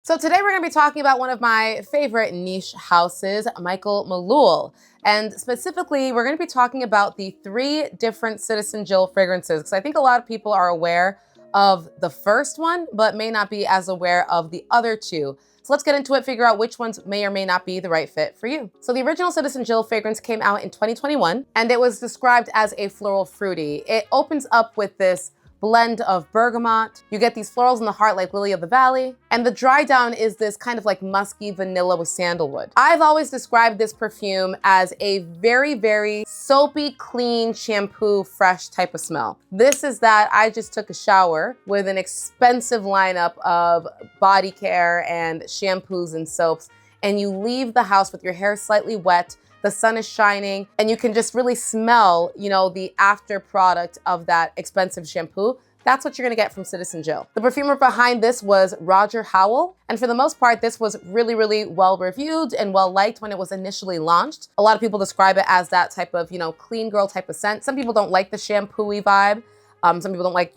So today we're going to be talking about one of my favorite niche houses, Michael Malul. And specifically, we're going to be talking about the 3 different Citizen Jill fragrances, because I think a lot of people are aware of the first one, but may not be as aware of the other 2. So let's get into it, figure out which ones may or may not be the right fit for you. So the original Citizen Jill fragrance came out in 2021, and it was described as a floral fruity. It opens up with this blend of bergamot. You get these florals in the heart like lily of the valley. And the dry down is this kind of like musky vanilla with sandalwood. I've always described this perfume as a very, very soapy, clean, shampoo, fresh type of smell. This is that I just took a shower with an expensive lineup of body care and shampoos and soaps, and you leave the house with your hair slightly wet, the sun is shining, and you can just really smell, the after product of that expensive shampoo. That's what you're gonna get from Citizen Jill. The perfumer behind this was Roger Howell, and for the most part, this was really, really well reviewed and well liked when it was initially launched. A lot of people describe it as that type of, clean girl type of scent. Some people don't like the shampoo-y vibe. Some people don't like,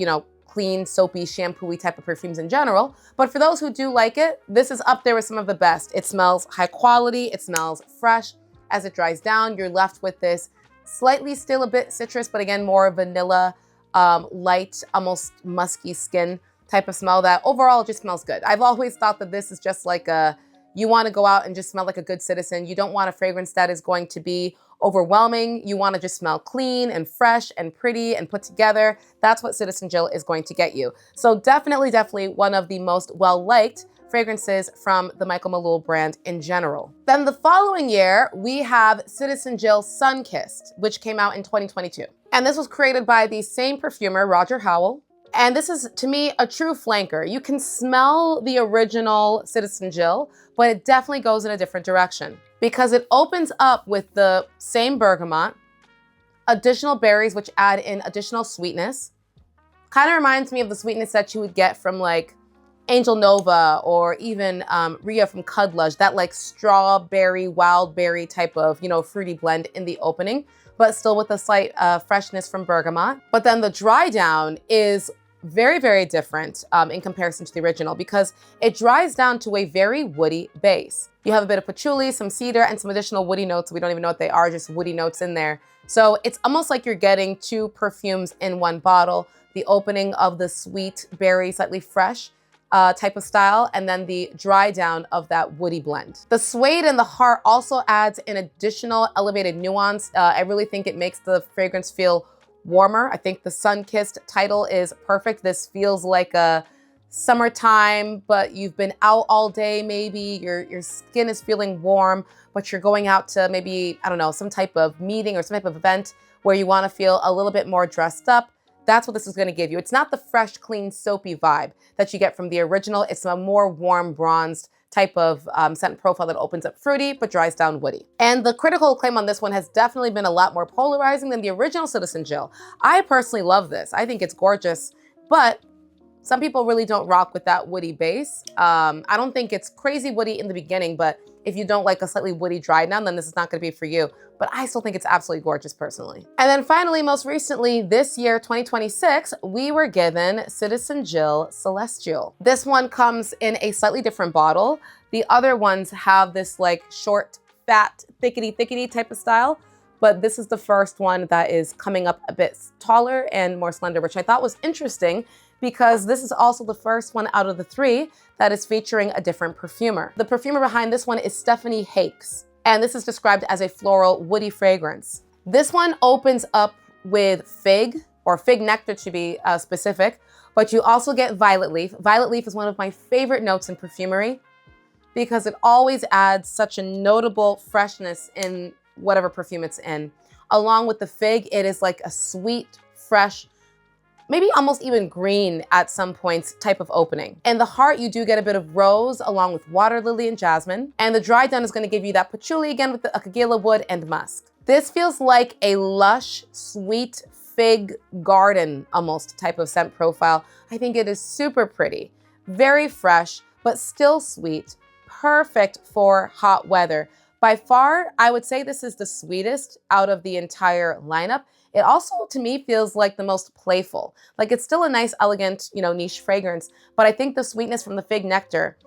clean, soapy, shampoo-y type of perfumes in general. But for those who do like it, this is up there with some of the best. It smells high quality, it smells fresh. As it dries down, you're left with this slightly still a bit citrus, but again, more vanilla, light, almost musky skin type of smell that overall just smells good. I've always thought that this is just like you want to go out and just smell like a good citizen. You don't want a fragrance that is going to be overwhelming. You want to just smell clean and fresh and pretty and put together. That's what Citizen Jill is going to get you. So definitely one of the most well-liked fragrances from the Michael Malul brand in general. Then the following year, we have Citizen Jill Sun-Kissed, which came out in 2022. And this was created by the same perfumer, Roger Howell. And this is, to me, a true flanker. You can smell the original Citizen Jill, but it definitely goes in a different direction because it opens up with the same bergamot, additional berries, which add in additional sweetness. Kind of reminds me of the sweetness that you would get from like Angel Nova or even Rhea from Cudlush, that like strawberry, wild berry type of, fruity blend in the opening, but still with a slight freshness from bergamot. But then the dry down is very, very different in comparison to the original because it dries down to a very woody base. You have a bit of patchouli, some cedar, and some additional woody notes. We don't even know what they are, just woody notes in there. So it's almost like you're getting 2 perfumes in one bottle. The opening of the sweet berry, slightly fresh, type of style, and then the dry down of that woody blend. The suede in the heart also adds an additional elevated nuance. I really think it makes the fragrance feel warmer. I think the Sun-Kissed title is perfect. This feels like a summertime, but you've been out all day maybe, your skin is feeling warm, but you're going out to maybe, I don't know, some type of meeting or some type of event where you wanna feel a little bit more dressed up. That's what this is gonna give you. It's not the fresh, clean, soapy vibe that you get from the original. It's a more warm, bronzed type of scent profile that opens up fruity, but dries down woody. And the critical acclaim on this one has definitely been a lot more polarizing than the original Citizen Jill. I personally love this. I think it's gorgeous, but some people really don't rock with that woody base. I don't think it's crazy woody in the beginning, but if you don't like a slightly woody dry down, then this is not gonna be for you. But I still think it's absolutely gorgeous personally. And then finally, most recently, this year, 2026, we were given Citizen Jill Celestial. This one comes in a slightly different bottle. The other ones have this like short, fat, thickety type of style, but this is the first one that is coming up a bit taller and more slender, which I thought was interesting because this is also the first one out of the 3 that is featuring a different perfumer. The perfumer behind this one is Stephanie Hakes, and this is described as a floral woody fragrance. This one opens up with fig, or fig nectar to be specific, but you also get violet leaf. Violet leaf is one of my favorite notes in perfumery because it always adds such a notable freshness in whatever perfume it's in. Along with the fig, it is like a sweet, fresh, maybe almost even green at some points type of opening. In the heart, you do get a bit of rose along with water lily and jasmine. And the dry down is gonna give you that patchouli again with the akagila wood and musk. This feels like a lush, sweet fig garden almost type of scent profile. I think it is super pretty, very fresh, but still sweet, perfect for hot weather. By far, I would say this is the sweetest out of the entire lineup. It also, to me, feels like the most playful. Like it's still a nice, elegant, niche fragrance, but I think the sweetness from the fig nectar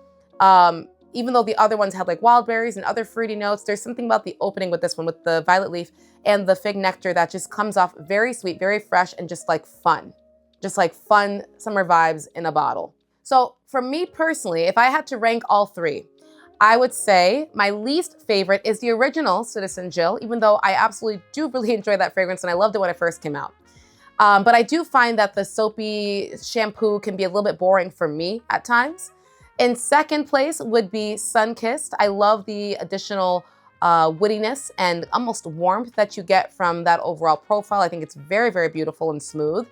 Even though the other ones had like wild berries and other fruity notes, there's something about the opening with this one, with the violet leaf and the fig nectar, that just comes off very sweet, very fresh, and just like fun. Just like fun summer vibes in a bottle. So for me personally, if I had to rank all three, I would say my least favorite is the original Citizen Jill, even though I absolutely do really enjoy that fragrance and I loved it when it first came out. But I do find that the soapy shampoo can be a little bit boring for me at times. In second place would be Sunkissed. I love the additional woodiness and almost warmth that you get from that overall profile. I think it's very, very beautiful and smooth.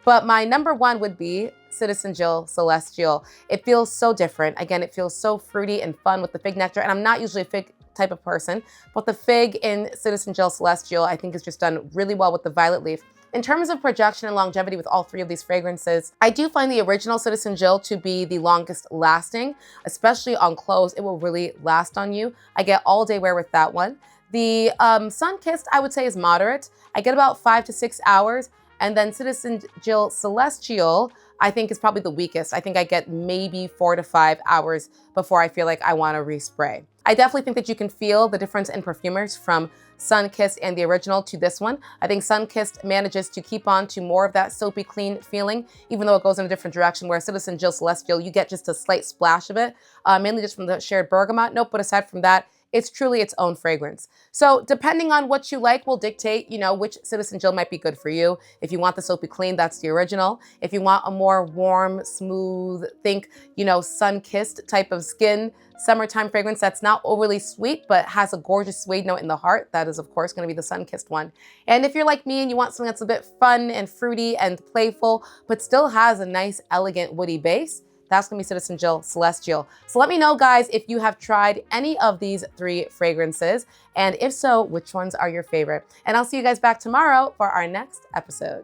But my number one would be Citizen Jill Celestial. It feels so different. Again, it feels so fruity and fun with the fig nectar. And I'm not usually a fig type of person, but the fig in Citizen Jill Celestial, I think is just done really well with the violet leaf. In terms of projection and longevity with all three of these fragrances, I do find the original Citizen Jill to be the longest lasting, especially on clothes. It will really last on you. I get all day wear with that one. The Sunkissed, I would say, is moderate. I get about 5 to 6 hours. And then Citizen Jill Celestial, I think, is probably the weakest. I think I get maybe 4 to 5 hours before I feel like I want to respray. I definitely think that you can feel the difference in perfumers from Sunkissed and the original to this one. I think Sunkissed manages to keep on to more of that soapy clean feeling, even though it goes in a different direction, where Citizen Jill Celestial, you get just a slight splash of it, mainly just from the shared bergamot note, but aside from that, it's truly its own fragrance. So depending on what you like will dictate, which Citizen Jill might be good for you. If you want the soapy clean, that's the original. If you want a more warm, smooth, think, sun-kissed type of skin, summertime fragrance that's not overly sweet, but has a gorgeous suede note in the heart, that is, of course, going to be the sun-kissed one. And if you're like me and you want something that's a bit fun and fruity and playful, but still has a nice, elegant, woody base, that's gonna be Citizen Jill Celestial. So let me know, guys, if you have tried any of these three fragrances, and if so, which ones are your favorite? And I'll see you guys back tomorrow for our next episode.